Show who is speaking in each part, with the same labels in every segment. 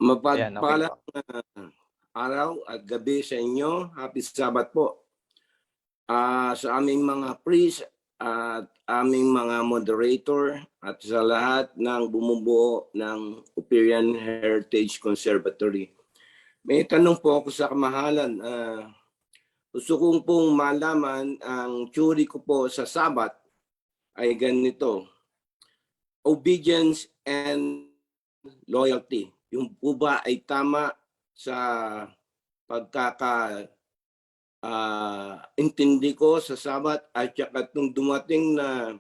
Speaker 1: Ayan, okay
Speaker 2: Mapagpalang
Speaker 1: po.
Speaker 2: araw at gabi sa inyo. Happy Sabbath po. Sa aming mga priest at aming mga moderator at sa lahat ng bumubuo ng Operian Heritage Conservatory. May tanong po ako sa kamahalan. Gusto kong pong malaman ang theory ko po sa Sabbath ay ganito. Obedience and loyalty. Yung po ba ay tama sa intindi ko sa Sabat at saka nung dumating na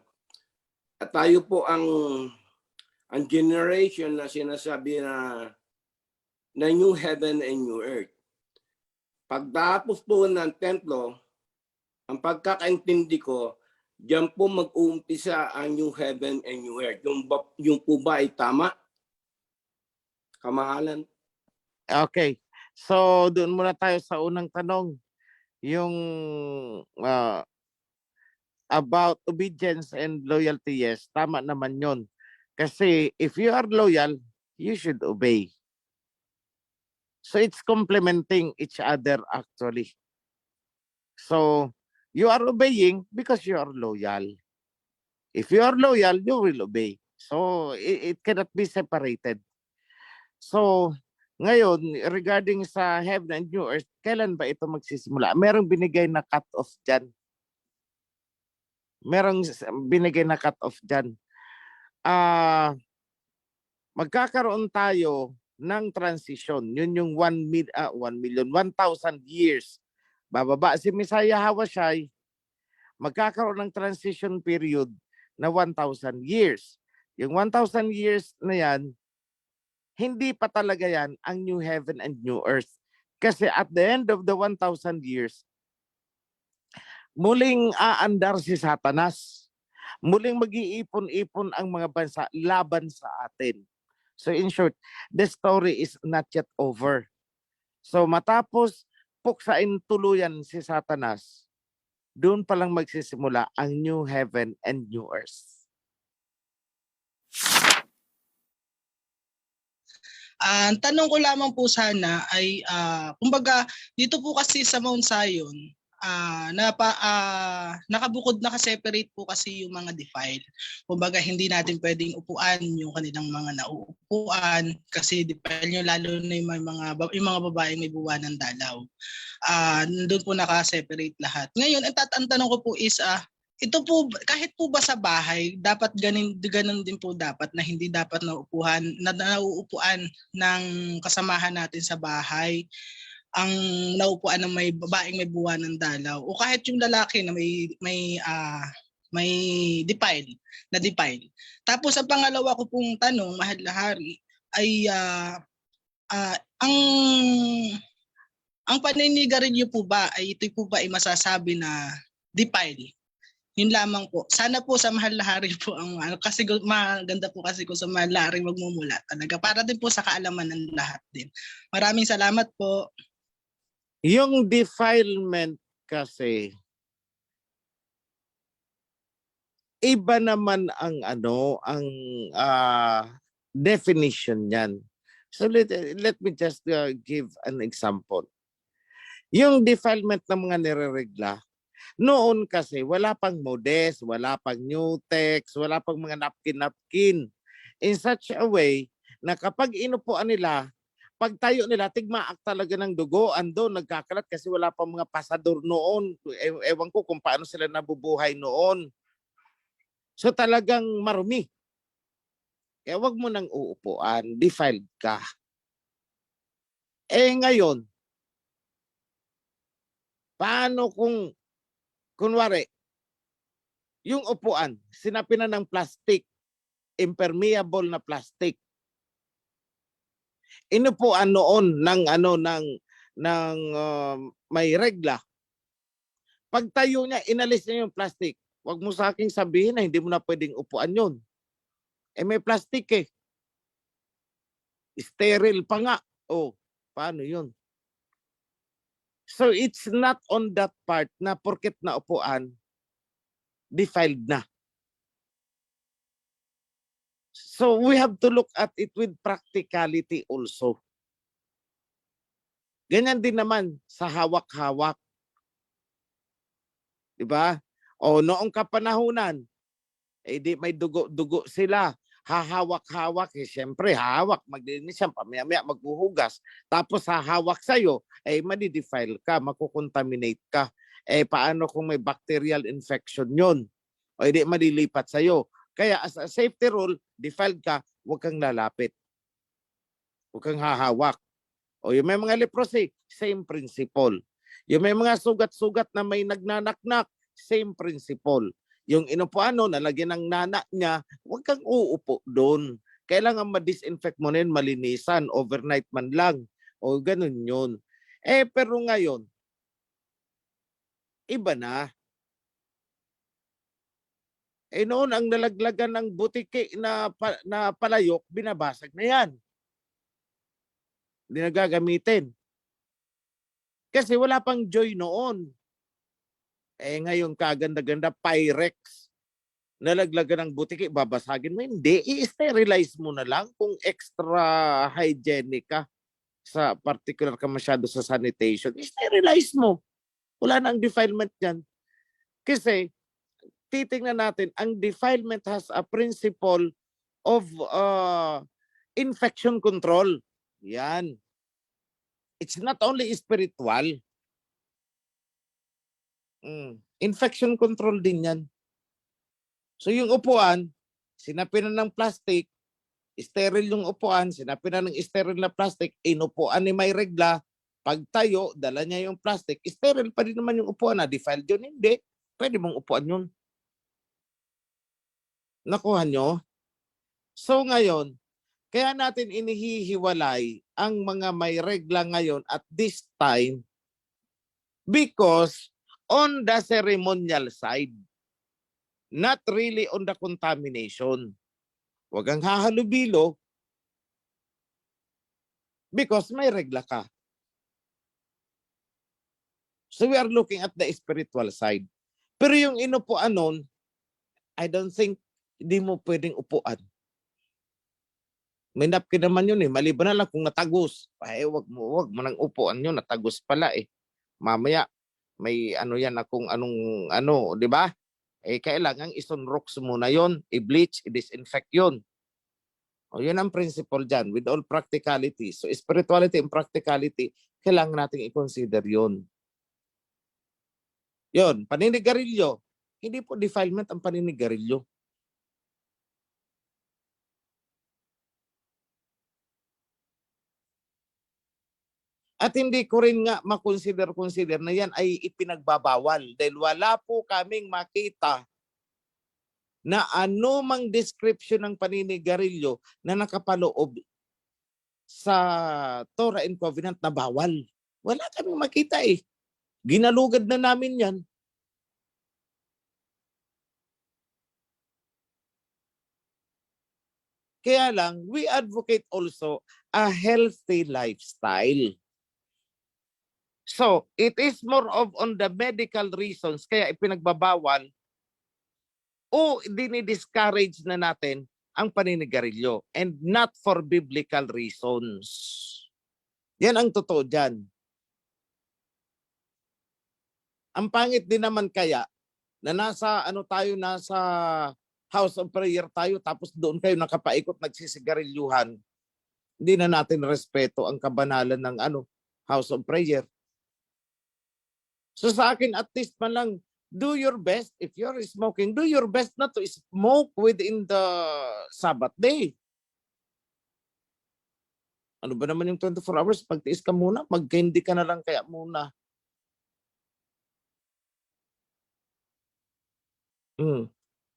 Speaker 2: tayo po ang generation na sinasabi na new heaven and new earth. Pagtapos po ng templo, ang pagkakaintindi ko, diyan po mag-uumpisa ang new heaven and new earth. Yung po ba ay tama? Kamahalan?
Speaker 3: Okay. So, doon muna tayo sa unang tanong. Yung about obedience and loyalty, yes, tama naman yon. Kasi if you are loyal, you should obey. So, it's complementing each other actually. So, you are obeying because you are loyal. If you are loyal, you will obey. So, it cannot be separated. So, ngayon, regarding sa heaven and new earth, kailan ba ito magsisimula? Merong binigay na cut-off dyan. Merong binigay na cut-off dyan. Magkakaroon tayo ng transition. Yun yung 1,000,000 years. Bababa si Messiah Hawashai, magkakaroon ng transition period na 1,000 years. Yung 1,000 years na yan, hindi pa talaga yan ang new heaven and new earth. Kasi at the end of the 1,000 years, muling aandar si Satanas. Muling mag-iipon-ipon ang mga bansa laban sa atin. So in short, the story is not yet over. So matapos puksain tuluyan si Satanas, doon pa lang magsisimula ang new heaven and new earth.
Speaker 4: Ang tanong ko lamang po sana ay kumbaga dito po kasi sa Mount Zion nakabukod, naka-separate po kasi yung mga defiled. Kumbaga hindi natin pwedeng upuan yung kanilang mga nauupuan kasi defiled nyo, lalo na yung mga babae may buwan ng dalaw. Doon po naka-separate lahat. Ngayon, ang tanong ko po is ito po, kahit po ba sa bahay, dapat ganun din po dapat na hindi dapat nauupuan ng kasamahan natin sa bahay ang naupuan ng may babaeng may buwan ng dalaw, o kahit yung lalaki na may defile. Tapos ang pangalawa ko pong tanong, Mahal na Hari, ay ang paninigarilyo po ba ay ito po ba ay masasabi na defile? Yun lamang po. Sana po sa Mahal na Hari po ang kasi maganda po kasi kung sa Mahal na Hari magmumula talaga para din po sa kaalaman ng lahat din. Maraming salamat po.
Speaker 3: Yung defilement kasi iba naman ang definition niyan. So let me just give an example. Yung defilement ng mga nireregla, noon kasi wala pang modest, wala pang Newtex, wala pang mga napkin in such a way na kapag inupuan nila, pag tayo nila, tigmaak talaga ng dugo, ando nagkakalat kasi wala pang mga pasador noon. Ewan ko kung paano sila nabubuhay noon. So talagang marumi. Kaya wag mo nang uupuan, defiled ka. Ngayon, paano kung kunwari, yung upuan, sinapinan ng plastic, impermeable na plastic. Inupuan noon ng may regla. Pag tayo niya, inalis niya yung plastic. Wag mo sa akin sabihin na hindi mo na pwedeng upuan yun. May plastic eh. Sterile pa nga. Paano yun? So it's not on that part na porket na upuan, defiled na. So we have to look at it with practicality also. Ganyan din naman sa hawak-hawak. Di ba? O noong kapanahunan, eh di may dugo-dugo sila. Hahawak-hawak, eh syempre hahawak, maglinis yan, pamaya-maya maghuhugas. Tapos hahawak sa'yo, eh madidefile ka, makukontaminate ka. Eh paano kung may bacterial infection yun? O hindi malilipat sa'yo. Kaya as a safety rule, defiled ka, huwag kang lalapit. Huwag kang hahawak. O yung may mga leprosy, same principle. Yung may mga sugat-sugat na may nagnanaknak, same principle. Yung inupuan no, nalagyan ng nana niya, huwag kang uupo doon. Kailangan ma-disinfect mo na yun, malinisan, overnight man lang. O ganun yun. Eh, pero ngayon, iba na. Eh noon, ang nalaglagan ng butiki na palayok, binabasag na yan. Hindi na gagamitin. Kasi wala pang joy noon. Eh ngayon kaganda-ganda Pyrex. Nalaglagan ng butiki, babasagin mo. Hindi, i-sterilize mo na lang kung extra hygienic ka sa particular ka masyado sa sanitation. I-sterilize mo. Wala na ang defilement yan. Kasi titingnan natin, ang defilement has a principle of infection control. Yan. It's not only spiritual. Infection control din yan. So yung upuan, sinapin na ng plastic, sterile yung upuan, sinapin na ng sterile na plastic, inupuan ni may regla, pagtayo, dala niya yung plastic, sterile pa rin naman yung upuan na defiled yun. Hindi. Pwede mong upuan yun. Nakuha nyo? So ngayon, kaya natin inihihiwalay ang mga may regla ngayon at this time because on the ceremonial side, not really on the contamination. Huwag kang hahalubilo because may regla ka. So we are looking at the spiritual side. Pero yung inupuan nun, I don't think hindi mo pwedeng upuan. May napkin naman yun eh. Maliban na lang kung natagos. Ay, wag mo nang upuan yun. Natagos pala eh. Mamaya, may ano yan na kung anong ano, di ba? Eh, kailangan isunrox muna yon, i-bleach, i-disinfect yun. O, yun ang principle dyan with all practicality. So, spirituality and practicality, kailangan natin i-consider yun. Yun, paninigarilyo. Hindi po defilement ang paninigarilyo. At hindi ko rin nga makonsider na yan ay ipinagbabawal dahil wala po kaming makita na anumang description ng paninigarilyo na nakapaloob sa Torah and Covenant na bawal. Wala kaming makita eh. Ginalugad na namin yan. Kaya lang, we advocate also a healthy lifestyle. So, it is more of on the medical reasons kaya ipinagbabawal o dinidiscourage na natin ang paninigarilyo and not for biblical reasons. Yan ang totoo dyan. Ang pangit din naman kaya na nasa house of prayer tayo tapos doon kayo nakapaikot nagsisigarilyohan. Hindi na natin respeto ang kabanalan ng house of prayer. So sa akin, at least man lang, do your best. If you're smoking, do your best not to smoke within the Sabbath day. Ano ba naman yung 24 hours? Pagtiis ka muna, mag-candy ka na lang kaya muna.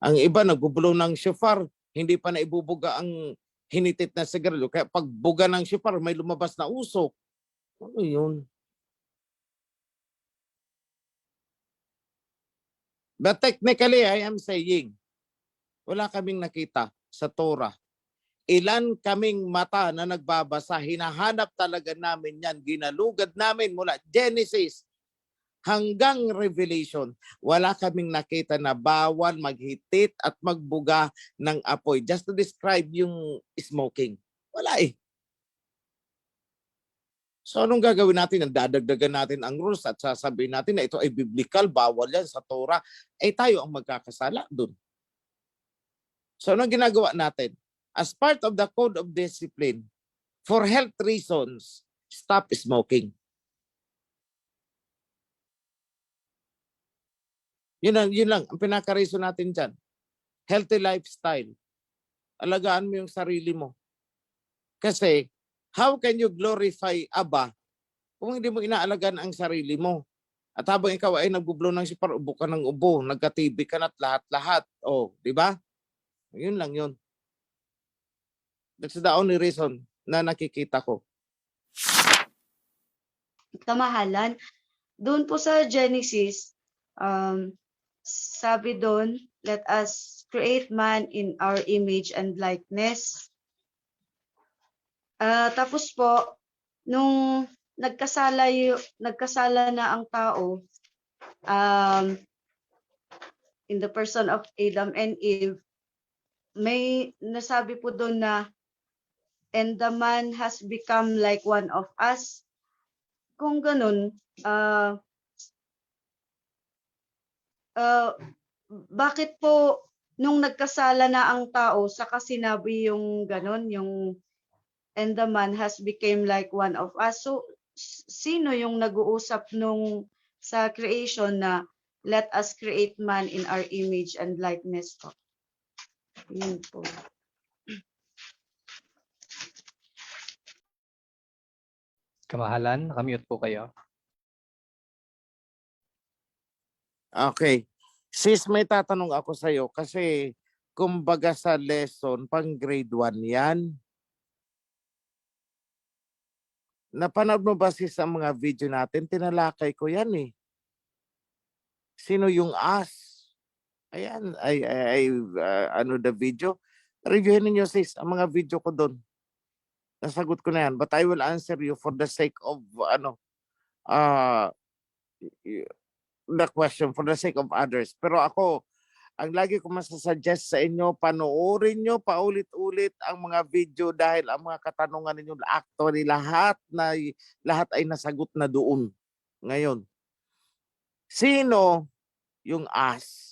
Speaker 3: Ang iba, nagbubulo ng shofar, hindi pa na ibubuga ang hinitit na sigarilyo. Kaya pag buga ng shofar, may lumabas na usok. Ano yun? But technically, I am saying, wala kaming nakita sa Torah. Ilan kaming mata na nagbabasa, hinahanap talaga namin yan, ginalugad namin mula Genesis hanggang Revelation. Wala kaming nakita na bawal maghitit at magbuga ng apoy. Just to describe yung smoking. Wala eh. So anong gagawin natin? Ang dadagdagan natin ang rules at sasabihin natin na ito ay biblical, bawal yan sa Torah. Eh tayo ang magkakasala dun. So anong ginagawa natin? As part of the code of discipline, for health reasons, stop smoking. Yun lang ang pinaka-reason natin dyan. Healthy lifestyle. Alagaan mo yung sarili mo. Kasi, how can you glorify Aba kung hindi mo inaalagaan ang sarili mo? At habang ikaw ay nagbublo ng sipar, ubo ka ng ubo, nagka-TB ka na't lahat-lahat. Oh, di ba? Yun lang yun. That's the only reason na nakikita ko.
Speaker 1: Kamahalan. Doon po sa Genesis, sabi doon, let us create man in our image and likeness. Tapos po, nung nagkasala na ang tao, in the person of Adam and Eve, may nasabi po doon na, and the man has become like one of us. Kung ganun, bakit po nung nagkasala na ang tao, saka sinabi yung ganun, yung and the man has become like one of us. So, sino yung nag-uusap nung sa creation na let us create man in our image and likeness po? Yun po.
Speaker 5: Kamahalan, nakamute po kayo.
Speaker 3: Okay. Sis, may tatanong ako sa'yo kasi kumbaga sa lesson, pang grade 1 yan. Napanood mo ba sis sa mga video natin? Tinalakay ko yan eh. Sino yung us? Ayan, ano the video? Reviewin niyo sis ang mga video ko doon. Nasagot ko na yan. But I will answer you for the sake of the question, for the sake of others. Pero ako, ang lagi ko masasuggest sa inyo, panoorin nyo paulit-ulit ang mga video dahil ang mga katanungan ninyo, actually lahat ay nasagot na doon. Ngayon, sino yung us?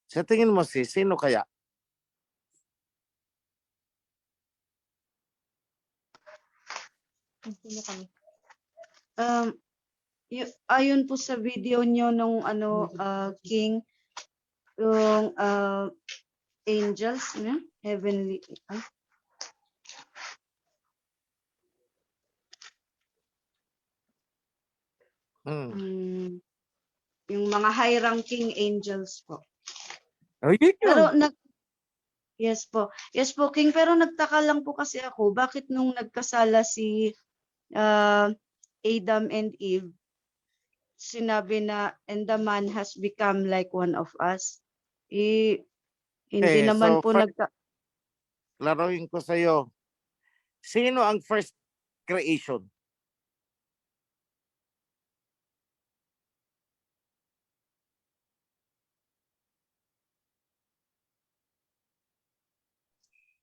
Speaker 3: Sa tingin mo sino kaya?
Speaker 1: Ayon po sa video nyo nung King, yung angels, heavenly, yung mga high-ranking angels po.
Speaker 3: Oh, yun.
Speaker 1: Pero yes po, King, pero nagtaka lang po kasi ako, bakit nung nagkasala si Adam and Eve, sinabi na, and the man has become like one of us. Hindi naman
Speaker 3: so
Speaker 1: po
Speaker 3: laruin ko sa'yo. Sino ang first creation?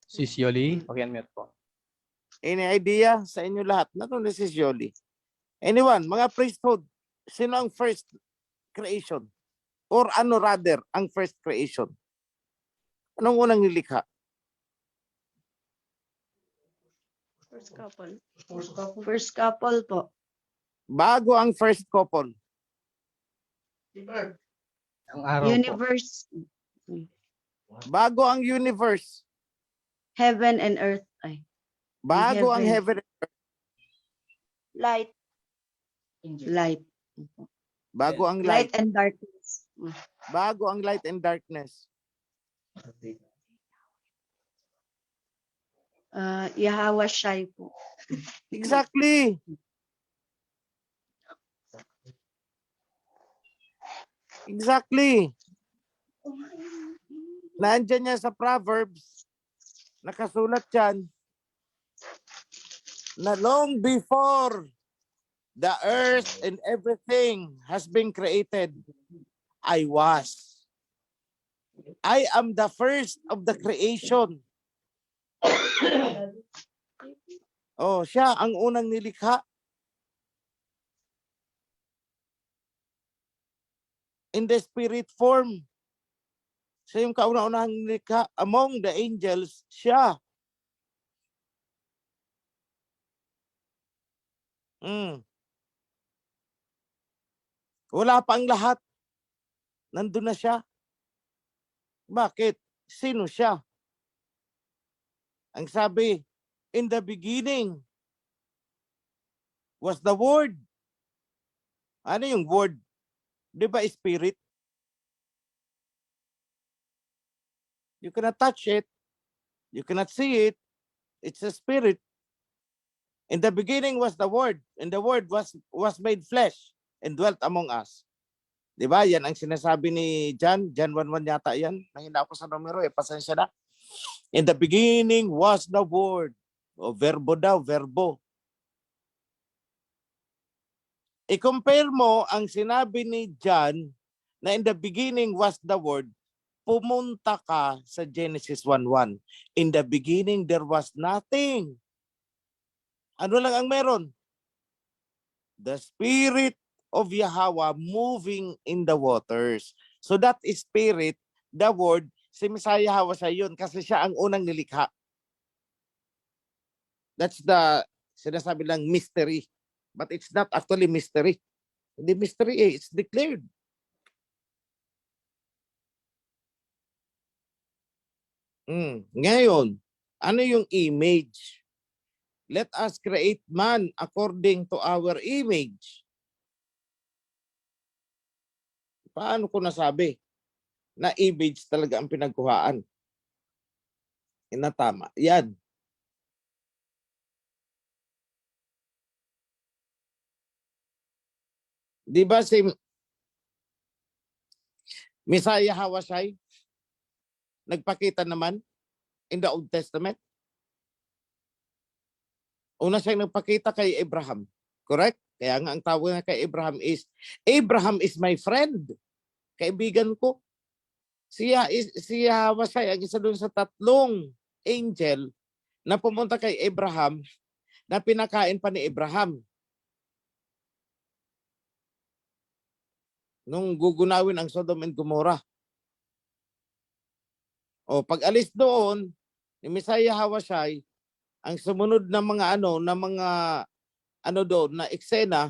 Speaker 5: Sis Yoli, paki-unmute po.
Speaker 3: Any idea sa inyo lahat? Not only si Jolie. Anyone, mga priesthood, sino ang first creation? Or ano rather, ang first creation? Anong unang nilikha?
Speaker 1: First couple po.
Speaker 3: Bago ang first couple.
Speaker 5: Ang araw
Speaker 1: Universe,
Speaker 3: Bago ang universe.
Speaker 1: heaven and earth. Ay.
Speaker 3: Bago ang heaven.
Speaker 1: Light.
Speaker 3: Bago ang
Speaker 1: Light
Speaker 3: light.
Speaker 1: and darkness.
Speaker 3: Bago ang light and darkness.
Speaker 1: Yahweh Shai po.
Speaker 3: Exactly. Exactly. Nandiyan yan sa Proverbs. Nakasulat yan na long before the earth and everything has been created, I was. I am the first of the creation. Oh, siya ang unang nilikha. In the spirit form. Siya yung kauna-unahang nilikha. Among the angels, siya. Wala pa ang lahat. Nandun na siya. Bakit? Sino siya? Ang sabi, in the beginning was the Word. Ano yung Word? Di ba spirit? You cannot touch it. You cannot see it. It's a spirit. In the beginning was the Word, and the Word was made flesh and dwelt among us. Di ba? Yan ang sinasabi ni John. John 1:1 yata yan. Mahina ako sa numero eh. Pasensya na. In the beginning was the Word. O verbo daw, verbo. I-compare mo ang sinabi ni John na in the beginning was the Word. Pumunta ka sa Genesis 1:1. In the beginning there was nothing. Ano lang ang meron? The Spirit of Yahweh moving in the waters. So that Spirit, the Word, si Messiah Yahweh siya yun kasi siya ang unang nilikha. That's the sinasabi lang mystery. But it's not actually mystery. Hindi mystery eh, it's declared. Ngayon, ano yung image? Let us create man according to our image. Paano ko nasabi na image talaga ang pinagkuhaan? Tama. Yan. Di ba si Messiah Hawashai nagpakita naman in the Old Testament? Una siyang nagpakita kay Abraham. Correct? Kaya nga ang tawag na kay Abraham is my friend. Kaibigan ko. Siya Hawashai, ang isa doon sa tatlong angel na pumunta kay Abraham na pinakain pa ni Abraham. Nung gugunawin ang Sodom and Gomorrah. O pag alis doon ni Messiah Hawashai, ang sumunod na mga doon na eksena,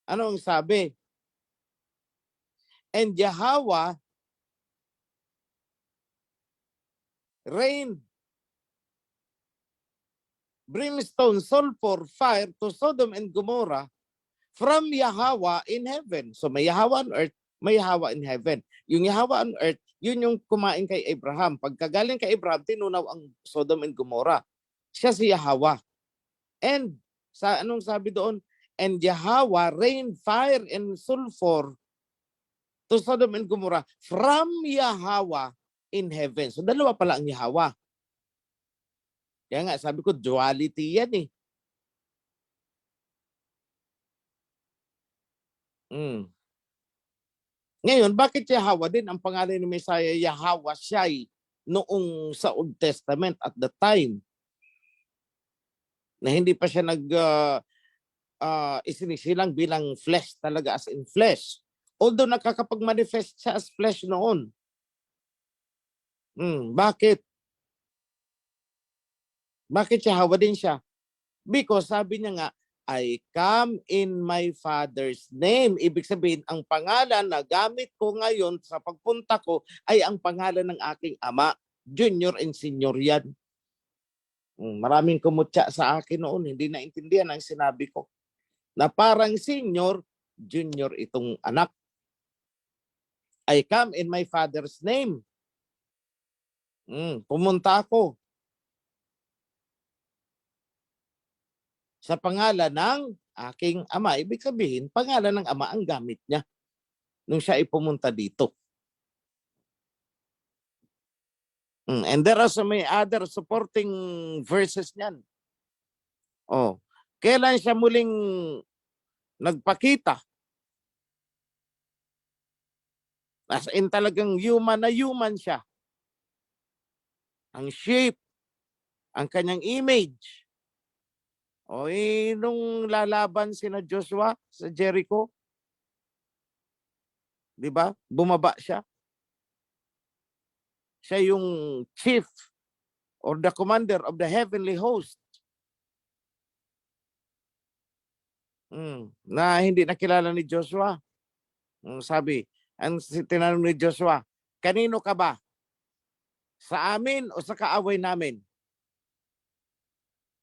Speaker 3: ano ang sabi? And Yahweh rained brimstone, sulfur, fire to Sodom and Gomorrah from Yahweh in heaven. So may Yahweh on earth, may Yahweh in heaven. Yung Yahweh on earth, yun yung kumain kay Abraham. Pagkagaling kay Abraham, tinunaw ang Sodom and Gomorrah. Siya si Yahweh. And sa anong sabi doon? And Yahweh rained fire and sulfur to Sodom and Gomorrah from Yahweh in heaven. So dalawa pala ang Yahweh. Kaya nga sabi ko, duality yan eh. Ngayon, bakit Yahweh din ang pangalan ni Messiah Yahweh Shai noong sa Old Testament at the time na hindi pa siya isinisilang bilang flesh talaga as in flesh. Although nakakapag-manifest siya as flesh noon. Bakit? Bakit Yahweh din siya? Because sabi niya nga, I come in my Father's name. Ibig sabihin, ang pangalan na gamit ko ngayon sa pagpunta ko ay ang pangalan ng aking ama. Junior and senior yan. Maraming kumutya sa akin noon. Hindi naintindihan ang sinabi ko. Na parang senior, junior itong anak. I come in my Father's name. Pumunta ako sa pangalan ng aking ama. Ibig sabihin, pangalan ng ama ang gamit niya nung siya ay pumunta dito. And there are so many other supporting verses niyan. Kailan siya muling nagpakita? As in talagang human na human siya. Ang shape, ang kanyang image. O nung lalaban sina Joshua sa Jericho, di ba? Bumaba siya. Siya yung chief or the commander of the heavenly host. Na hindi nakilala ni Joshua. Sabi, tinanong ni Joshua, kanino ka ba? Sa amin o sa kaaway namin?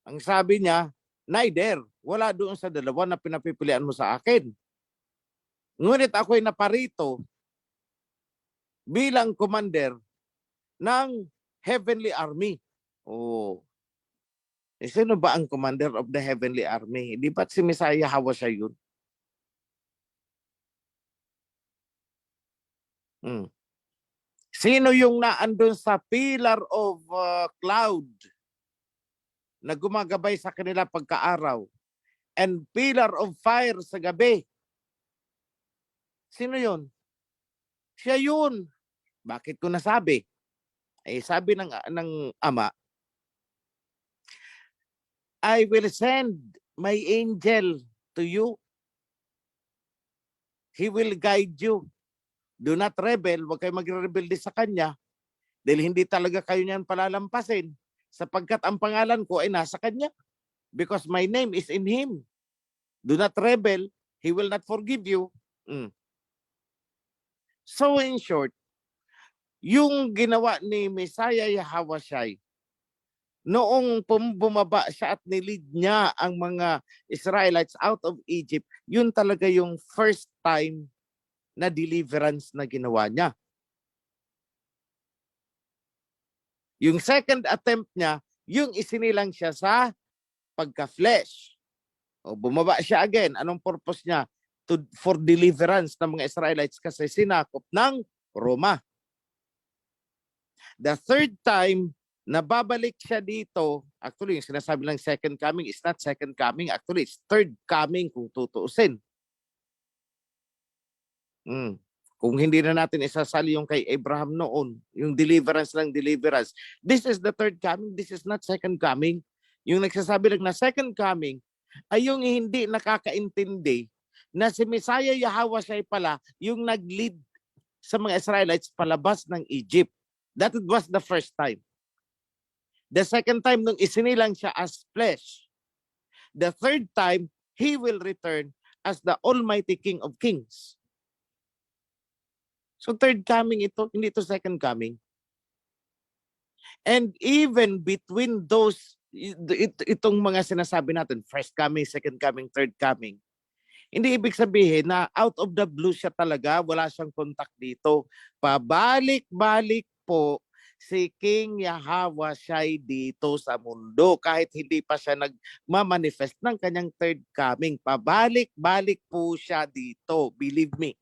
Speaker 3: Ang sabi niya, neither. Wala doon sa dalawa na pinapipilian mo sa akin. Ngunit ako'y naparito bilang commander ng heavenly army. Oh. Sino ba ang commander of the heavenly army? Di ba't si Messiah Hawa siya yun? Sino yung naandun sa pillar of cloud na gumagabay sa kanila pagkaaraw and pillar of fire sa gabi? Sino yun? Siya yun. Bakit ko nasabi? Sabi ng Ama, I will send my angel to you. He will guide you. Do not rebel. Huwag kayo magre-rebelde sa kanya dahil hindi talaga kayo niyan palalampasin sapagkat ang pangalan ko ay nasa kanya because my name is in him. Do not rebel. He will not forgive you. So in short, yung ginawa ni Messiah Yahawashai noong bumaba siya at nilid niya ang mga Israelites out of Egypt, yun talaga yung first time na deliverance na ginawa niya. Yung second attempt niya, yung isinilang siya sa pagka-flesh. O bumaba siya again. Anong purpose niya? For deliverance ng mga Israelites kasi sinakop ng Roma. The third time na babalik siya dito, actually yung sinasabi lang second coming is not second coming, actually it's third coming kung tutuusin. Kung hindi na natin isasali yung kay Abraham noon, yung deliverance lang deliverance. This is the third coming, this is not second coming. Yung nagsasabi lang na second coming ay yung hindi nakakaintindi na si Messiah Yahawashai pala yung nag-lead sa mga Israelites palabas ng Egypt. That was the first time. The second time nung isinilang siya as flesh. The third time, he will return as the Almighty King of Kings. So third coming ito, hindi ito second coming. And even between those, itong mga sinasabi natin, first coming, second coming, third coming, hindi ibig sabihin na out of the blue siya talaga, wala siyang contact dito. Pabalik-balik po si King Yahawashai dito sa mundo kahit hindi pa siya nagmamanifest ng kanyang third coming. Pabalik-balik po siya dito, believe me.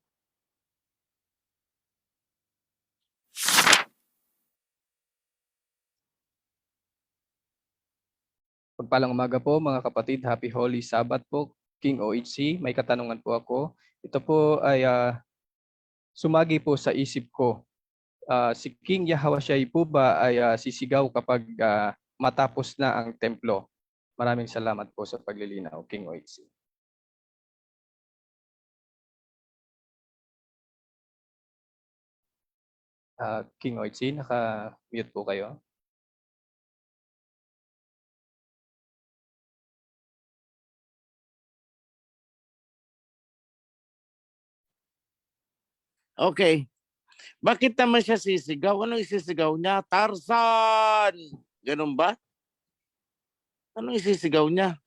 Speaker 5: Pagpalang umaga po mga kapatid, Happy Holy Sabbath po, King OHC. May katanungan po ako. Ito po ay sumagi po sa isip ko. Si King Yahawashai po ba ay sisigaw kapag matapos na ang templo? Maraming salamat po sa paglilinaw, King OHC. King OHC, naka-mute po kayo.
Speaker 3: Okay. Bakit naman siya sisigaw? Anong isisigaw niya? Tarzan! Ganun ba? Anong isisigaw niya?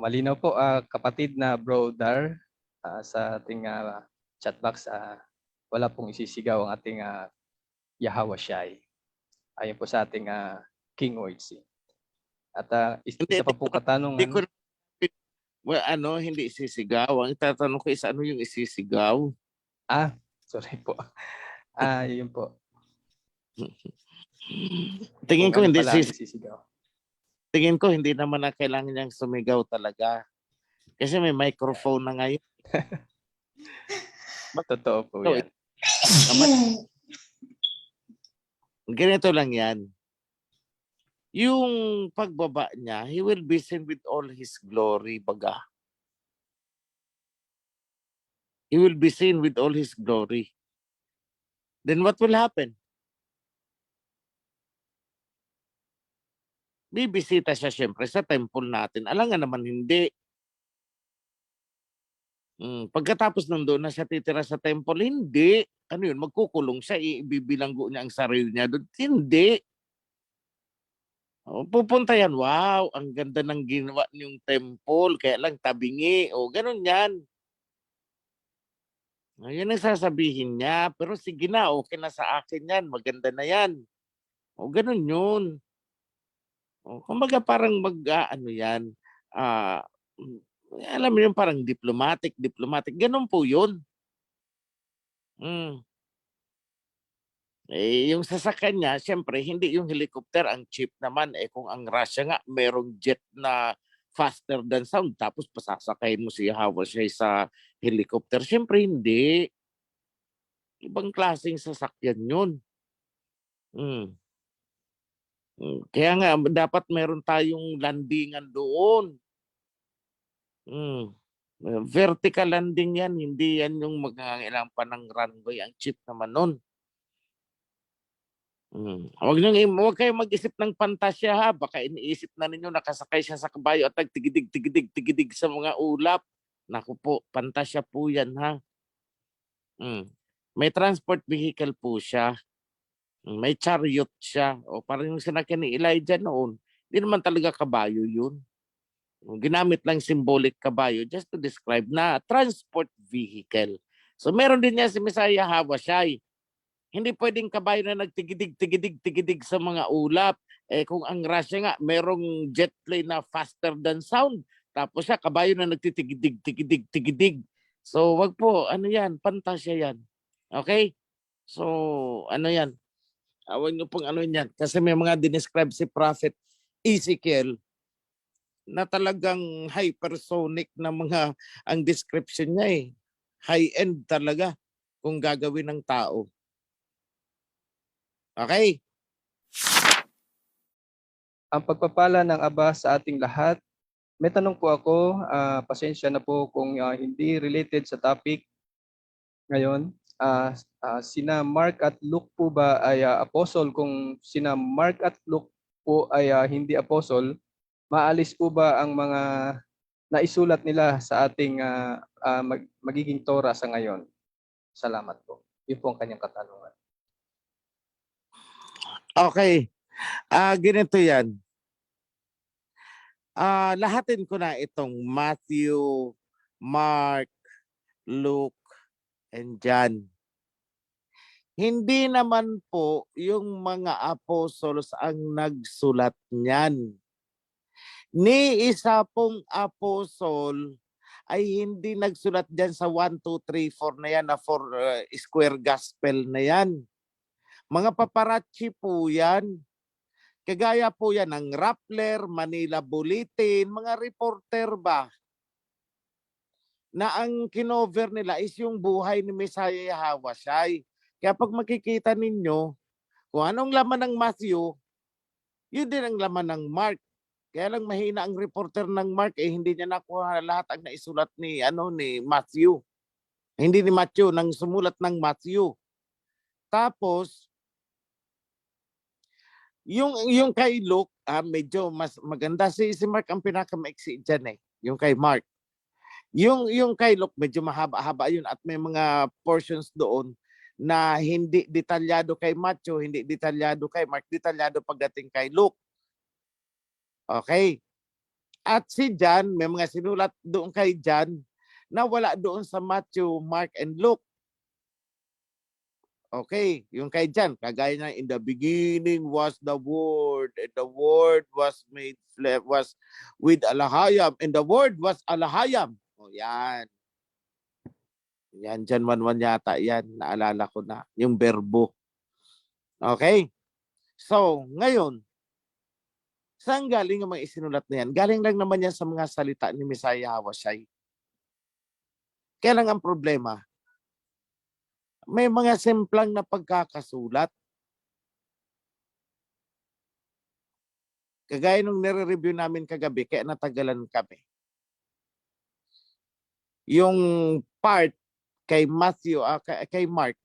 Speaker 5: Malinaw po, kapatid na Bro Dar, sa ating chat box, wala pong isisigaw ang ating Yahawashai. Ayon po sa ating King OHC. At isa pa pong katanungan.
Speaker 3: Hindi isisigaw. Ang tatanong ko is ano yung isisigaw?
Speaker 5: Sorry po. Yun po.
Speaker 3: Tingin ko
Speaker 5: Kung ano
Speaker 3: hindi
Speaker 5: pala ang isisigaw.
Speaker 3: Tingin ko hindi naman na kailangan niyang sumigaw talaga. Kasi may microphone na ngayon.
Speaker 5: Totoo po
Speaker 3: So,
Speaker 5: yan.
Speaker 3: ganito lang yan. Yung pagbaba niya, he will be seen with all his glory, baga. He will be seen with all his glory. Then what will happen? Bibisita siya siyempre sa temple natin. Alam nga naman hindi. Pagkatapos doon na siya titira sa temple, hindi. Ano yun, magkukulong siya, ibibilanggo niya ang sarili niya doon. Hindi. Pupunta yan, wow, ang ganda ng ginawa niyong temple, kaya lang tabingi, o ganun yan. Yan ang sasabihin niya, pero sige na, okay na sa akin yan, maganda na yan. O ganun yun. Kumbaga parang ano yan, alam mo yun, parang diplomatic, ganun po yun. Yung sasakyan niya, siyempre, hindi yung helicopter ang cheap naman. Kung ang Russia nga, merong jet na faster than sound, tapos pasasakayin mo si Hawashai sa helicopter. Siyempre, hindi. Ibang klaseng sasakyan yun. Kaya nga, dapat meron tayong landingan doon. Vertical landing yan, hindi yan yung magkakailangan pa ng runway. Ang cheap naman nun. Huwag kayong mag-isip ng pantasya ha. Baka iniisip na ninyo nakasakay siya sa kabayo at nagtigidig sa mga ulap. Naku po, pantasya po yan ha. May transport vehicle po siya. May chariot siya. O parang yung sinakyan ni Elijah noon. Hindi naman talaga kabayo yun. Ginamit lang symbolic kabayo just to describe na transport vehicle. So meron din niya si Messiah Hawashai. Hindi pwedeng kabayo na nagtigidig sa mga ulap. Kung ang Russia nga, merong jet plane na faster than sound. Tapos siya, kabayo na nagtitigidig. So, wag po, ano yan, pantasya yan. Okay? So, ano yan? Huwag nyo pong ano yan. Kasi may mga dinescribe si Prophet Ezekiel na talagang hypersonic na mga, ang description niya high-end talaga kung gagawin ng tao. Okay?
Speaker 5: Ang pagpapala ng Aba sa ating lahat. May tanong po ako, pasensya na po kung hindi related sa topic ngayon. Sina Mark at Luke po ba ay apostle? Kung sina Mark at Luke po ay hindi apostle, maalis po ba ang mga naisulat nila sa ating magiging Torah sa ngayon? Salamat po. Yun po ang kanyang katanungan.
Speaker 3: Okay. Ganito yan. Lahatin ko na itong Matthew, Mark, Luke, and John. Hindi naman po yung mga apostles ang nagsulat niyan. Ni isa pong apostol ay hindi nagsulat dyan sa 1, 2, 3, 4 na yan na 4 square gospel na yan. Mga paparazzi po yan. Kagaya po yan ng Rappler, Manila Bulletin, mga reporter ba? Na ang kinover nila is yung buhay ni Messiah Hawashai. Kaya pag makikita ninyo, kung anong laman ng Matthew, yun din ang laman ng Mark. Kaya lang mahina ang reporter ng Mark, hindi niya nakuha lahat ang naisulat ni Matthew. Hindi ni Matthew, nang sumulat ng Matthew. Tapos, yung kay Luke, medyo mas maganda. Si Mark ang pinakamaiksi dyan yung kay Mark. Yung kay Luke, medyo mahaba-haba yun at may mga portions doon na hindi detalyado kay Matthew, hindi detalyado kay Mark, detalyado pagdating kay Luke. Okay. At si John, may mga sinulat doon kay John na wala doon sa Matthew, Mark, and Luke. Okay, yung kay John, kagaya na in the beginning was the Word, and the Word was made flesh, was with Alahayam, and the Word was Alahayam. O yan. Yan, John 1:1 yata yan, naalala ko na, yung verbo. Okay? So, ngayon, Saan galing ang mga isinulat na yan? Galing lang naman yan sa mga salita ni Messiah Hawashai. Kaya lang ang problema, may mga simplang na pagkakasulat. Kagaya nung nire-review namin kagabi, kaya natagalan kami. Yung part kay Matthew, kay Mark,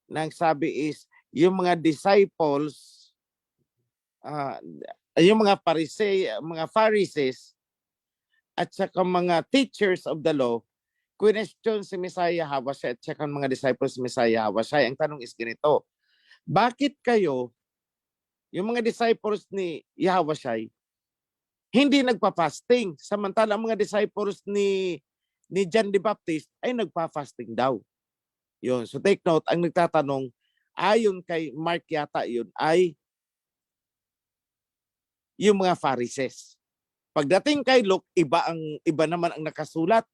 Speaker 3: nang sabi is, yung mga disciples, yung mga Pharisees, at saka mga teachers of the law, question si Messiah Hawashai at saka mga disciples si Messiah Hawashai. Ang tanong is ganito, bakit kayo, yung mga disciples ni Yahweh, hindi nagpa-fasting, samantala ang mga disciples ni John the Baptist ay nagpa-fasting daw. Yun. So take note, ang nagtatanong, ayon kay Mark yata yun, ay yung mga Pharisees. Pagdating kay Luke, iba naman ang nakasulat.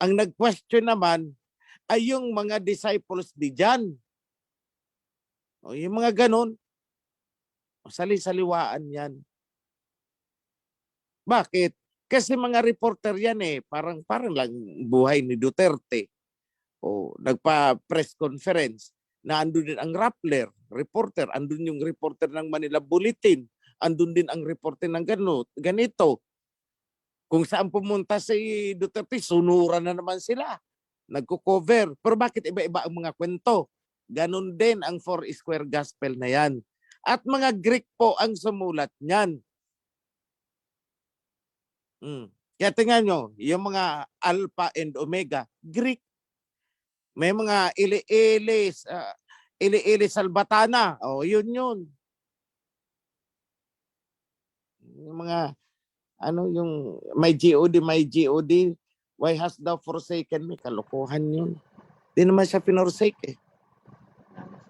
Speaker 3: Ang nag-question naman ay yung mga disciples ni John. O, yung mga ganon, sali-saliwaan yan. Bakit? Kasi mga reporter yan eh, parang lang buhay ni Duterte. O nagpa-press conference na andun din ang Rappler, reporter, andun yung reporter ng Manila Bulletin, andun din ang reporter ng ganito. Kung saan pumunta si Duterte, sunuran na naman sila. Nagko-cover. Pero bakit iba-iba ang mga kwento? Ganon din ang Four Square Gospel na yan. At mga Greek po ang sumulat niyan. Kaya tingnan nyo, yung mga Alpha and Omega, Greek. May mga Ili Salvatana. O, yun. Yung mga, yung may GOD. Why hast thou forsaken me? Kalokohan yun. Di naman siya pinorsake eh.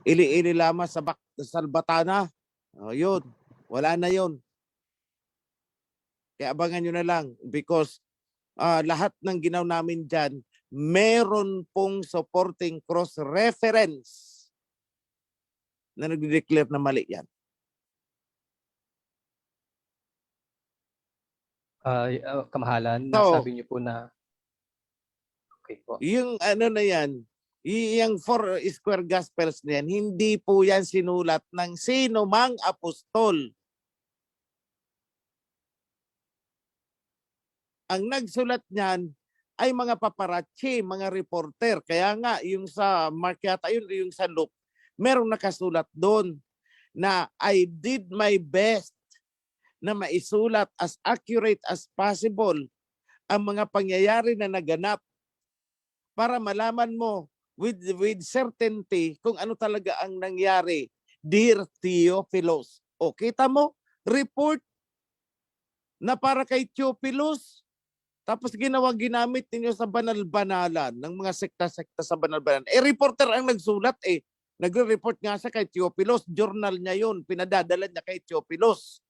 Speaker 3: Ili lama sa Salvatana. O, yun. Wala na yun. Kaya abangan nyo na lang because lahat ng ginaw namin dyan, meron pong supporting cross-reference na nag-declare na mali yan.
Speaker 5: Kamahalan,
Speaker 3: So,
Speaker 5: nasabi niyo po na okay po.
Speaker 3: yung na yan, yung Four Square Gospels na yan, hindi po yan sinulat ng sino mang apostol. Ang nagsulat niyan ay mga paparazzi, mga reporter. Kaya nga, yung sa Mark yata yun, yung sa Luke, merong nakasulat doon na I did my best na maisulat as accurate as possible ang mga pangyayari na naganap para malaman mo with certainty kung ano talaga ang nangyari. Dear Theophilus. O, kita mo? Report na para kay Theophilus. Tapos ginamit ninyo sa banal-banalan ng mga sekta-sekta sa banal-banalan. Reporter ang nagsulat eh. Nagre-report nga siya kay Theophilus. Journal niya yun. Pinadadala niya kay Theophilus.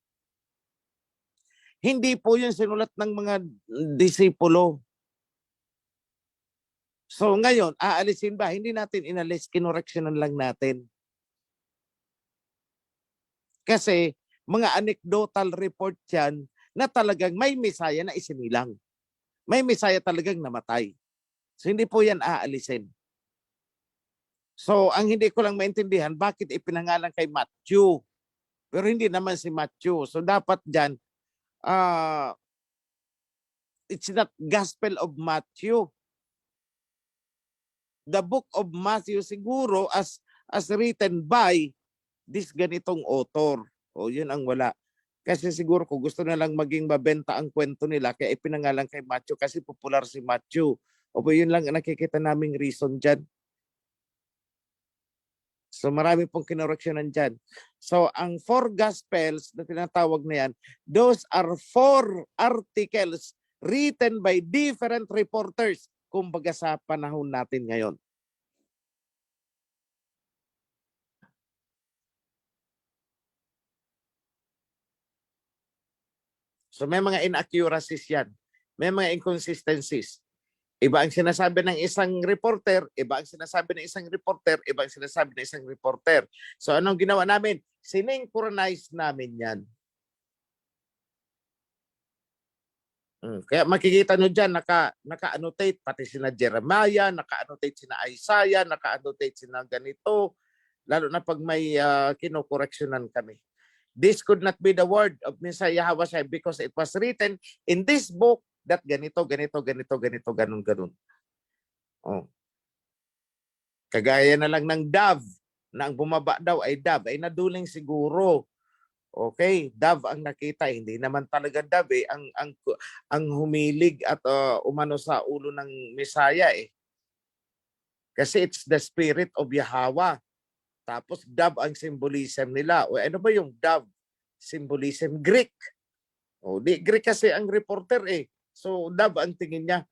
Speaker 3: Hindi po yun sinulat ng mga disipulo. So ngayon, aalisin ba? Hindi natin inalis, kinoreksyonan lang natin. Kasi mga anecdotal report yan na talagang may Messiah na isinilang. May Messiah talagang namatay. So hindi po yan aalisin. So ang hindi ko lang maintindihan, bakit ipinangalan kay Matthew? Pero hindi naman si Matthew. So dapat dyan, it's not Gospel of Matthew. The book of Matthew siguro as written by this ganitong author. O yun ang wala. Kasi siguro kung gusto na lang maging mabenta ang kwento nila, kaya ipinangalan kay Matthew kasi popular si Matthew. O yun lang nakikita naming reason dyan. So marami pong kinoreksyonan dyan. So ang four gospels na tinatawag na yan, those are four articles written by different reporters. Kumbaga sa panahon natin ngayon. So may mga inaccuracies yan. May mga inconsistencies. Iba ang sinasabi ng isang reporter, iba ang sinasabi ng isang reporter, iba ang sinasabi ng isang reporter. So anong ginawa namin? Synchronize namin yan. Kaya makikita nyo dyan, naka-annotate, pati sina Jeremiah, naka-annotate sina Isaiah, naka-annotate sina ganito, lalo na pag may kinokoreksyonan kami. This could not be the word of Messiah Hawashai because it was written in this book that ganito, ganun. Oh. Kagaya na lang ng dove, na ang bumaba daw ay dove, ay naduling siguro. Okay, dove ang nakita, hindi naman talaga dove eh. Ang humilig at umano sa ulo ng Messiah eh. Kasi it's the spirit of Yahweh. Tapos dove ang symbolism nila. O ano ba yung dove? Symbolism Greek. O di Greek kasi ang reporter eh. So dove ang tingin niya.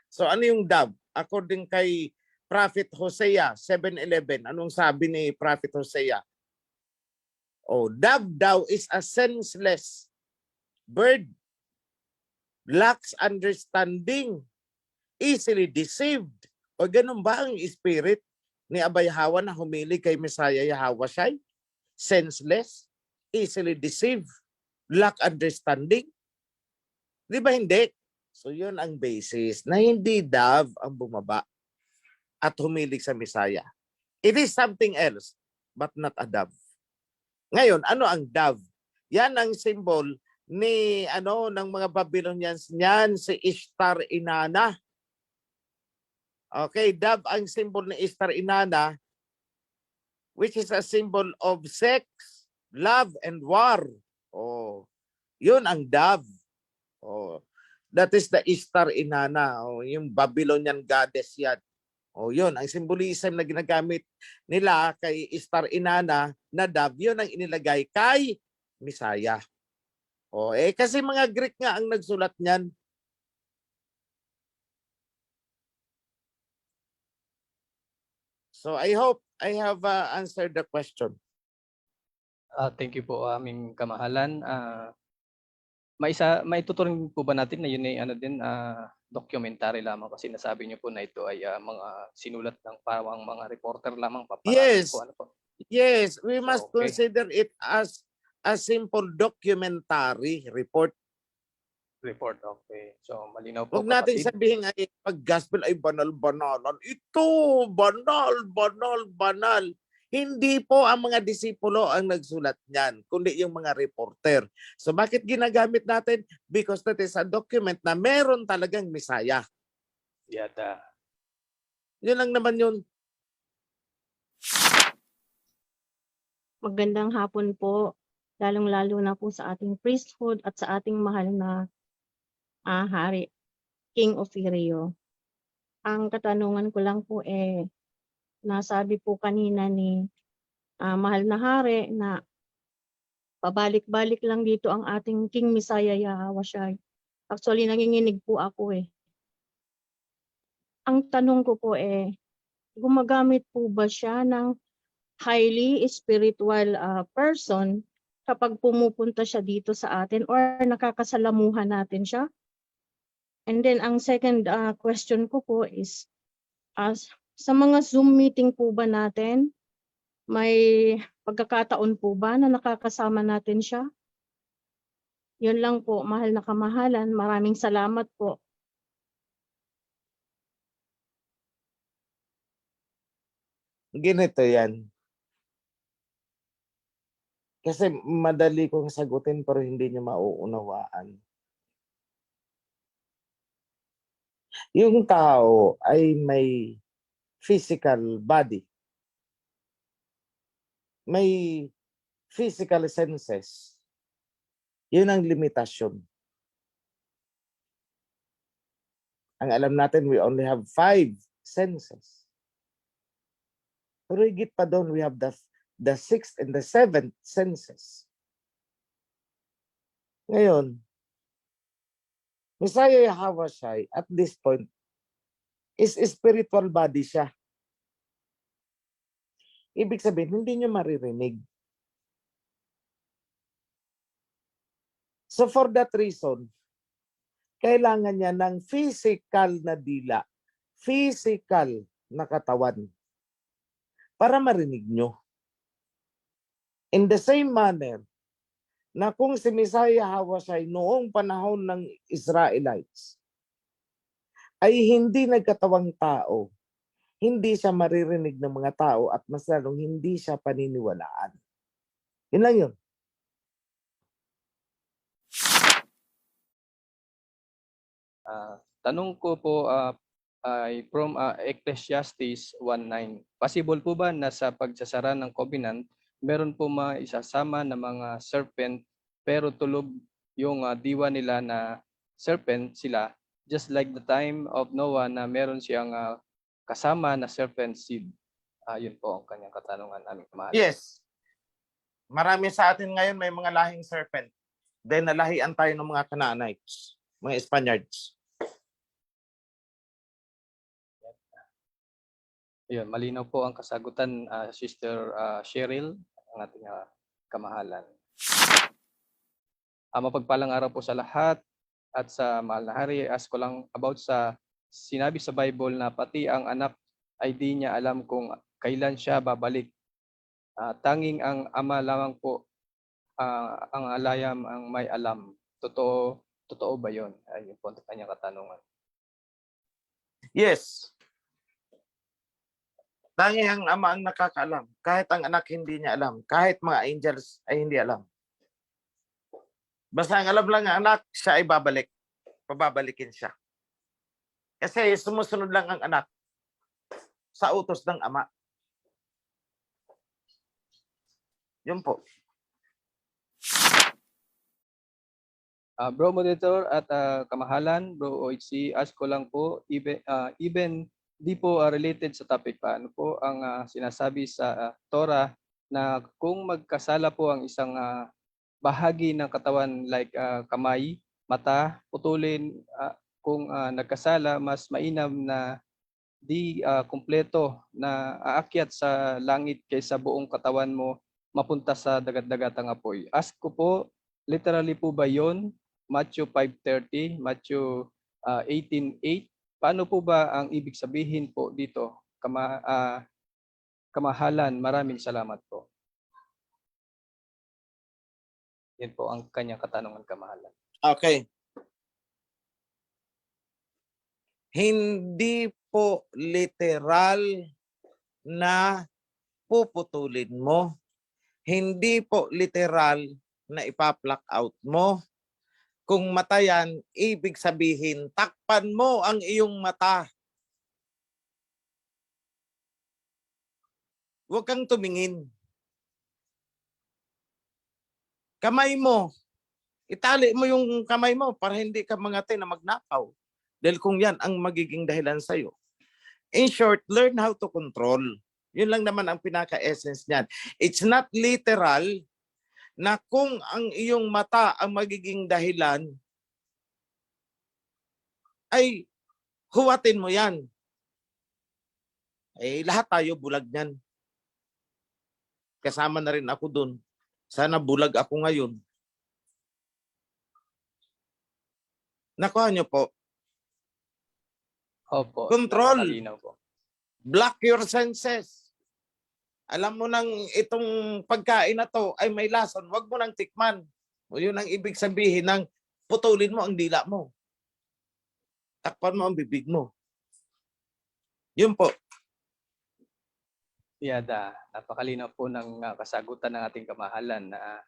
Speaker 3: So ano yung dove? According kay Prophet Hosea 7:11, anong sabi ni Prophet Hosea? Oh, dove daw is a senseless bird, lacks understanding, easily deceived. O ganun ba ang spirit ni Abay Hawa na humili kay Messiah Yahawashai? Senseless, easily deceived, lack understanding? Di ba hindi? So yun ang basis na hindi dove ang bumaba at humilig sa Messiah. It is something else, but not a dove. Ngayon, ano ang dove? Yan ang symbol ni ng mga Babylonians niyan, si Ishtar Inanna. Okay, dove ang symbol ni Ishtar Inanna, which is a symbol of sex, love, and war. Oh, yun ang dove. Oh, that is the Ishtar Inanna. Oh, yung Babylonian goddess yan. O yun, ang symbolism na ginagamit nila kay Ishtar Inanna na dove, yun ang inilagay kay Messiah. O kasi mga Greek nga ang nagsulat niyan. So I hope I have answered the question.
Speaker 5: Thank you po, aming kamahalan. May tuturing po ba natin na yun ay documentary lamang kasi nasabi niyo po na ito ay mga sinulat ng parang mga reporter lamang
Speaker 3: Yes.
Speaker 5: po, ano po?
Speaker 3: Yes, we must
Speaker 5: Okay.
Speaker 3: consider it as a simple documentary report.
Speaker 5: Report, okay. So malinaw po,
Speaker 3: Huwag natin
Speaker 5: kapatid.
Speaker 3: sabihin ay pag gospel ay banal-banalan. Ito, banal. Hindi po ang mga disipulo ang nagsulat niyan, kundi yung mga reporter. So bakit ginagamit natin? Because that is a document na meron talagang Messiah.
Speaker 5: Yata.
Speaker 3: Yun lang naman yun.
Speaker 6: Magandang hapon po, lalong-lalo na po sa ating priesthood at sa ating mahal na hari, King Ofirio. Ang katanungan ko lang po nasabi po kanina ni mahal na hari na pabalik-balik lang dito ang ating King Messiah Yahawashai. Actually, nanginginig po ako Ang tanong ko po gumagamit po ba siya ng highly spiritual person kapag pumupunta siya dito sa atin or nakakasalamuhan natin siya? And then ang second question ko po is sa mga Zoom meeting po ba natin, may pagkakataon po ba na nakakasama natin siya? Yun lang po, mahal na kamahalan. Maraming salamat po.
Speaker 3: Ganito yan. Kasi madali kong sagutin pero hindi niyo mauunawaan. Yung tao ay may physical body. May physical senses. Yun ang limitasyon. Ang alam natin, we only have 5 senses. Pero higit pa doon, we have the 6th and the 7th senses. Ngayon, Messiah Yahawashai at this point is spiritual body siya. Ibig sabihin, hindi niyo maririnig. So for that reason, kailangan niya ng physical na dila, physical na katawan para marinig nyo. In the same manner na kung si Messiah Hawasay noong panahon ng Israelites ay hindi nagkatawang tao, hindi siya maririnig ng mga tao at mas lalong hindi siya paniniwalaan. Yun lang yun.
Speaker 5: Tanong ko po ay from Ecclesiastes 1:9. Possible po ba na sa pagsasara ng covenant, meron po maisasama na mga serpent pero tulog yung diwa nila na serpent sila, just like the time of Noah na meron siyang kasama na serpent seed? Yun po ang kanyang katanungan, aming kamahal.
Speaker 3: Yes. Marami sa atin ngayon may mga lahing serpent. Then nalahian tayo ng mga Canaanites, mga Spaniards.
Speaker 5: Yun, malinaw po ang kasagutan, Sister Cheryl, ang ating kamahalan. Mapagpalang araw po sa lahat at sa mahal na hari. Ask ko lang about sa sinabi sa Bible na pati ang anak ay di niya alam kung kailan siya babalik. Tanging ang ama lamang po ang alayam ang may alam. Totoo ba yun? Ayun po ang kanyang katanungan.
Speaker 3: Yes. Tanging ang ama ang nakakaalam. Kahit ang anak hindi niya alam. Kahit mga angels ay hindi alam. Basta ang alam lang ng anak, siya ay babalik. Pababalikin siya. Kasi sumusunod lang ang anak sa utos ng ama. Yun po.
Speaker 5: Bro Moderator at kamahalan, Bro OHC, ask ko lang po, even di po related sa topic pa, ano po ang sinasabi sa Torah na kung magkasala po ang isang bahagi ng katawan like kamay, mata, putulin, kung nagkasala, mas mainam na di kumpleto na aakyat sa langit kaysa buong katawan mo mapunta sa dagat-dagatang apoy. Ask ko po, literally po ba yon? Matthew 5:30, Matthew 18:8. Paano po ba ang ibig sabihin po dito? Kamahalan, maraming salamat po. Yan po ang kanyang katanungan, kamahalan.
Speaker 3: Okay. Hindi po literal na puputulin mo. Hindi po literal na ipa-pluck out mo. Kung mata yan, ibig sabihin, takpan mo ang iyong mata. Huwag kang tumingin. Kamay mo, itali mo yung kamay mo para hindi ka mangati na magnakaw. Dahil kung yan ang magiging dahilan sa'yo. In short, learn how to control. Yun lang naman ang pinaka-essence niyan. It's not literal na kung ang iyong mata ang magiging dahilan, ay huwatin mo yan. Lahat tayo bulag niyan. Kasama na rin ako dun. Sana bulag ako ngayon. Nakuha niyo po.
Speaker 5: Opo.
Speaker 3: Control.
Speaker 5: Napakalinaw po.
Speaker 3: Block your senses. Alam mo nang itong pagkain na to ay may lason, wag mo nang tikman. O yun ang ibig sabihin ng putulin mo ang dila mo. Takpan mo ang bibig mo. Yun po.
Speaker 5: Yada, napakalinaw po ng kasagutan ng ating kamahalan na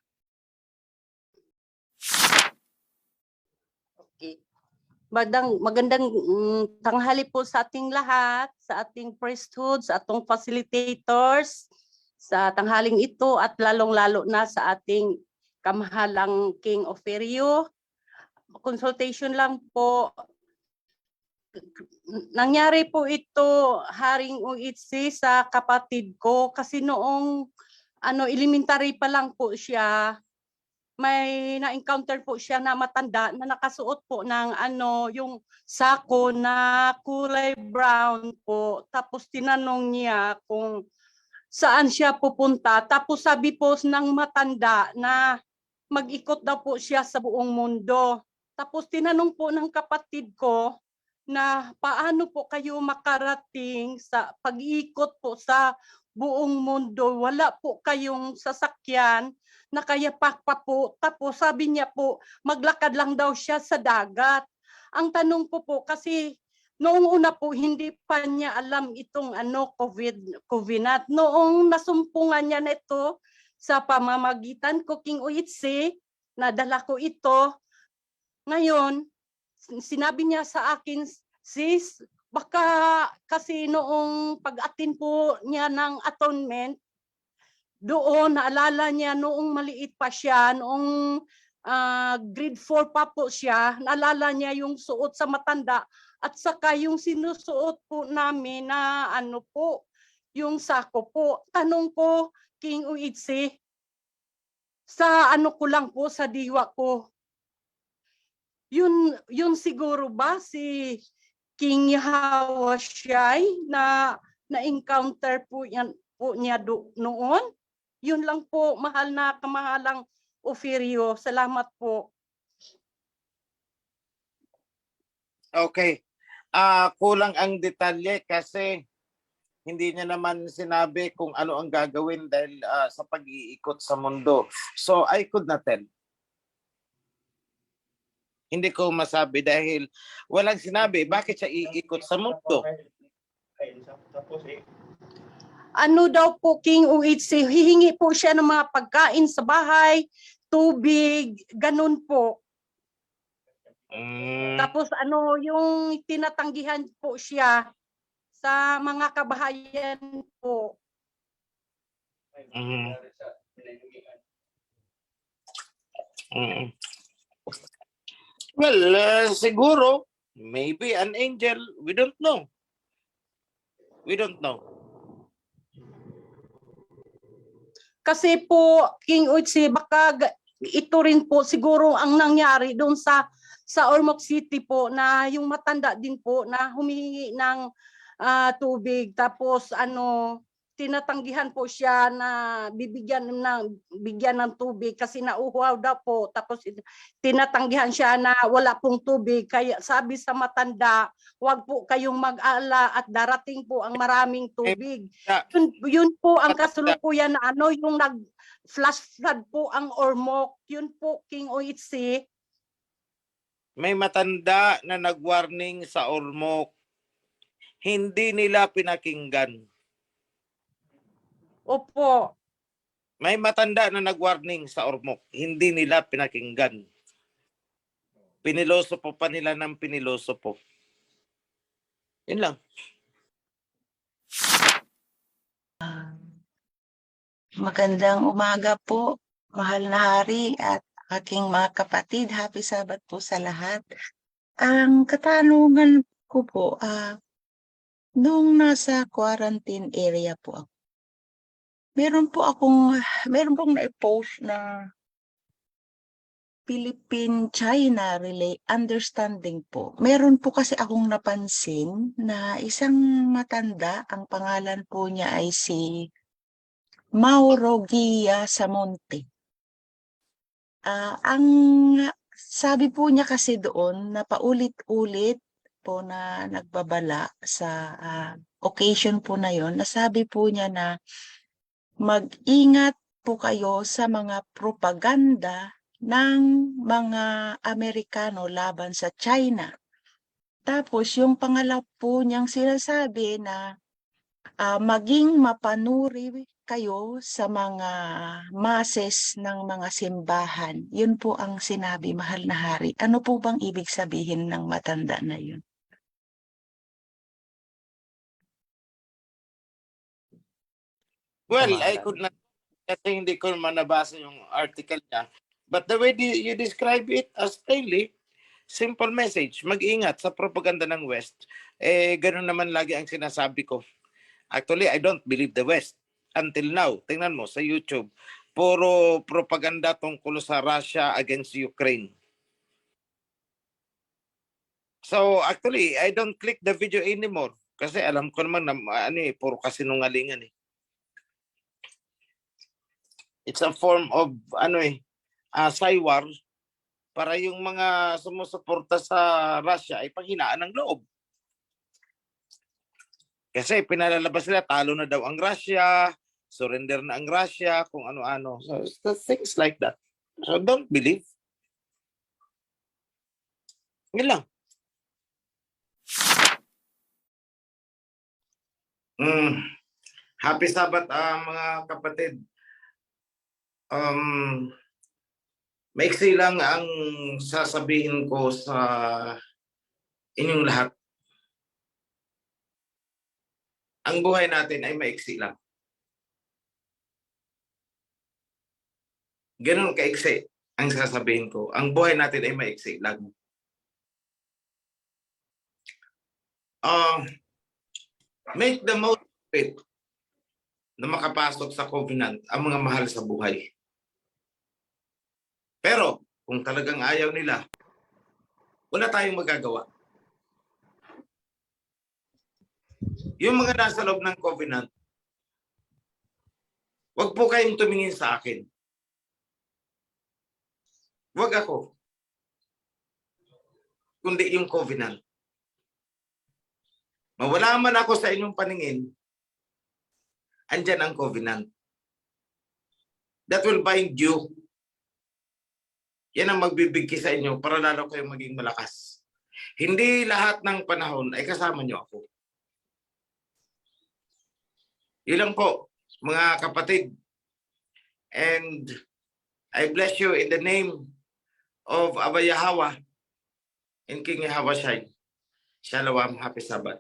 Speaker 7: Okay. Magandang tanghali po sa ating lahat, sa ating priesthood, sa atong facilitators, sa tanghaling ito at lalong-lalo na sa ating kamahalang King Oferio. Consultation lang po. Nangyari po ito, Haring OHC, sa kapatid ko kasi noong elementary pa lang po siya, may na-encounter po siya na matanda na nakasuot po ng yung sako na kulay brown po. Tapos tinanong niya kung saan siya pupunta. Tapos sabi po ng matanda na mag-ikot daw po siya sa buong mundo. Tapos tinanong po ng kapatid ko na paano po kayo makarating sa pag-ikot po sa buong mundo. Wala po kayong sasakyan. nakayapak pa po. Tapos sabi niya po, maglakad lang daw siya sa dagat. Ang tanong ko po, kasi noong una po, hindi pa niya alam itong COVID. Noong nasumpungan niya na ito sa pamamagitan ko, King Uitsi, nadala ko ito. Ngayon, sinabi niya sa akin, sis, baka kasi noong pag-atin po niya ng atonement, doon naalala niya noong maliit pa siya, noong grade 4 pa po siya, naalala niya yung suot sa matanda at saka yung sinusuot po namin na ano po, yung sako po. Tanong ko, King Uitsi, sa ano ko lang po, sa diwa ko, yun siguro ba si King Hawashai na na-encounter po niya noon? Yun lang po, mahal na kamahalang Ofirio. Salamat po.
Speaker 3: Okay. Kulang ang detalye kasi hindi niya naman sinabi kung ano ang gagawin dahil sa pag-iikot sa mundo. So I could not tell. Hindi ko masabi dahil walang sinabi bakit siya iikot sa mundo.
Speaker 7: Ano daw po, King Uitsi, hihingi po siya ng mga pagkain sa bahay, tubig, ganun po. Tapos ano, yung tinatanggihan po siya sa mga kabahayan po.
Speaker 3: Well, siguro, maybe an angel. We don't know. We don't know.
Speaker 7: Kasi po, King Uitsi, baka ito rin po siguro ang nangyari doon sa Ormoc City po, na yung matanda din po na humihingi ng tubig, tapos ano, tinatanggihan po siya na bigyan ng tubig kasi nauuhaw daw po, tapos tinatanggihan siya na wala pong tubig, kaya sabi sa matanda, wag po kayong mag-ala at darating po ang maraming tubig. Yun po ang kasulukuyan na ano, yung nag-flash flood po ang Ormoc. Yun po, King Uitsi.
Speaker 3: May matanda na nag-warning sa Ormoc. Hindi nila pinakinggan.
Speaker 7: Opo.
Speaker 3: May matanda na nag-warning sa Ormoc. Hindi nila pinakinggan. Pinilosopo pa nila ng pinilosopo. Yun lang.
Speaker 8: Magandang umaga po, mahal na hari at aking mga kapatid. Happy Sabat po sa lahat. Ang katanungan ko po, nung nasa quarantine area po ako, meron pong na-post na Philippine-China understanding po. Meron po kasi akong napansin na isang matanda, ang pangalan po niya ay si Mauro Gia Samonte. Ang sabi po niya kasi doon na paulit-ulit po na nagbabala sa occasion po na yon, nasabi po niya na mag-ingat po kayo sa mga propaganda ng mga Amerikano laban sa China. Tapos yung pangalaw po niyang sinasabi na maging mapanuri kayo sa mga masses ng mga simbahan. Yun po ang sinabi, mahal na hari. Ano po bang ibig sabihin ng matanda na yun?
Speaker 3: Well, I could not, kasi hindi ko manabasa yung article niya. But the way you describe it as daily, simple message, mag-ingat sa propaganda ng West. Ganun naman lagi ang sinasabi ko. Actually, I don't believe the West. Until now, tingnan mo sa YouTube, puro propaganda tungkol sa Russia against Ukraine. So actually, I don't click the video anymore kasi alam ko naman na puro kasinungalingan eh. It's a form of saywar para yung mga sumusuporta sa Russia ay panghinaan ng loob. Kasi pinalalabas nila talo na daw ang Russia, surrender na ang Russia, kung ano-ano. So things like that. So don't believe. Yun lang.
Speaker 2: Happy Sabbath, mga kapatid. Maiksi lang ang sasabihin ko sa inyong lahat. Ang buhay natin ay maiksi lang. Ganun kaiksi ang sasabihin ko. Ang buhay natin ay maiksi lang. Make the most of it na makapasok sa covenant ang mga mahal sa buhay. Pero kung talagang ayaw nila, wala tayong magagawa. Yung mga nasa loob ng covenant, wag po kayong tumingin sa akin. Wag ako. Kundi yung covenant. Mawala man ako sa inyong paningin, andyan ang covenant. That will bind you. Yan ang magbibigki sa inyo para lalo kayong maging malakas. Hindi lahat ng panahon ay kasama nyo ako. Ilang po, mga kapatid. And I bless you in the name of Abba Yahweh and King Yahweh Shai. Shalom, happy Sabbath.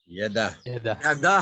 Speaker 3: Yada.
Speaker 5: Yada.
Speaker 3: Yada.